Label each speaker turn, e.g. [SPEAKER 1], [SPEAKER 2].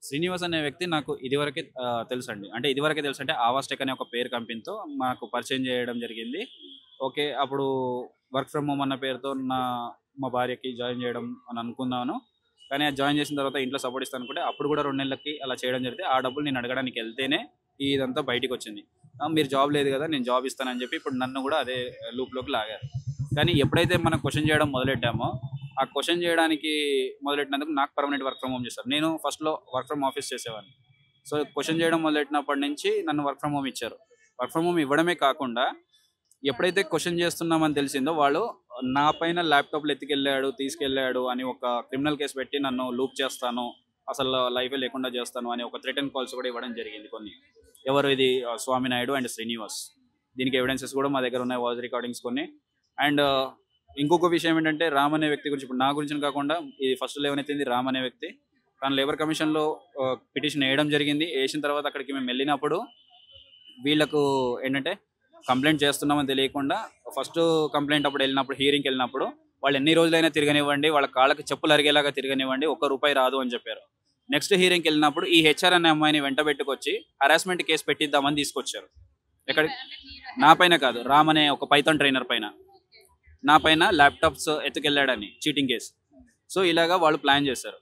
[SPEAKER 1] శ్రీనివాస్ అనే వ్యక్తి నాకు ఇదివరకే తెలుసండి. అంటే ఇదివరకే తెలుసంటే ఆవాస్టెక్ అనే ఒక పేరు కంపెనీతో మాకు పరిచయం చేయడం జరిగింది. ఓకే. అప్పుడు వర్క్ ఫ్రమ్ హోమ్ అన్న పేరుతో మా భార్యకి జాయిన్ చేయడం అని అనుకున్నాను. కానీ అది జాయిన్ చేసిన తర్వాత ఇంట్లో సపోర్ట్ ఇస్తాననుకుంటే అప్పుడు కూడా 2 నెలలకి అలా చేయడం జరిగితే ఆ డబ్బులు నేను అడగడానికి వెళ్తేనే ఇదంతా బయటికొచ్చింది. మీరు జాబ్ లేదు గదా! నేను జాబ్ ఇస్తానని చెప్పి ఇప్పుడు నన్ను కూడా అదే లూప్‌లోకి లాగారు. కానీ ఎప్పుడైతే మనం క్వెషన్ చేయడం మొదలెట్టామో, ఆ క్వెషన్ చేయడానికి మొదలెట్టినందుకు నాకు పర్మనెంట్ వర్క్ ఫ్రమ్ హోమ్ చేశారు. నేను ఫస్ట్‌లో వర్క్ ఫ్రమ్ ఆఫీస్ చేసేవాడిని. సో, క్వెషన్ చేయడం మొదలెట్టినప్పటి నుంచి నన్ను వర్క్ ఫ్రమ్ హోమ్ ఇచ్చారు. వర్క్ ఫ్రమ్ హోమ్ ఇవ్వడమే కాకుండా ఎప్పుడైతే క్వెషన్ చేస్తున్నామని తెలిసిందో వాళ్ళు నా పైన ల్యాప్‌టాప్‌లు ఎత్తుకెళ్ళాడు, తీసుకెళ్ళాడు అని ఒక క్రిమినల్ కేస్ పెట్టి నన్ను లూప్ చేస్తాను. అసలు లైఫే లేకుండా చేస్తాను అని ఒక థ్రెటన్ కాల్స్ కూడా ఇవ్వడం జరిగింది కొన్ని. ఎవరు ఇది స్వామినాయుడు అండ్ శ్రీనివాస్. దీనికి ఎవిడెన్సెస్ కూడా మా దగ్గర ఉన్నాయి. వాయిస్ రికార్డింగ్స్ కొన్ని. అండ్ ఇంకొక విషయం ఏంటంటే రామ్ అనే వ్యక్తి గురించి ఇప్పుడు నా గురించి కాకుండా ఇది ఫస్ట్ లేవనెత్తింది రామ్ అనే వ్యక్తి. తను లేబర్ కమిషన్‌లో పిటిషన్ ఏయడం జరిగింది. ఏసిన తర్వాత అక్కడికి మేము వెళ్ళినప్పుడు వీళ్ళకు ఏంటంటే కంప్లైంట్ చేస్తున్నామని తెలియకుండా ఫస్ట్ కంప్లైంట్ అప్పుడు వెళ్ళినప్పుడు హియరింగ్‌కి వెళ్ళినప్పుడు వాళ్ళు ఎన్ని రోజులైనా తిరగనివ్వండి, వాళ్ళ కాళ్ళకి చెప్పులు అరిగేలాగా తిరగనివ్వండి, ఒక్క రూపాయి రాదు అని చెప్పారు. నెక్స్ట్ హియరింగ్‌కి వెళ్ళినప్పుడు ఈ హెచ్ఆర్ అనే అమ్మాయిని వెంటబెట్టుకొచ్చి హరాస్మెంట్ కేసు పెట్టిద్దామని తీసుకొచ్చారు. ఎక్కడ నా పైన కాదు, రామ్ అనే ఒక పైథాన్ ట్రైనర్ పైన. నా పైన ల్యాప్‌టాప్స్ ఎత్తుకెళ్ళాడని చీటింగ్ కేసు. సో, ఇలాగా వాళ్ళు ప్లాన్ చేశారు.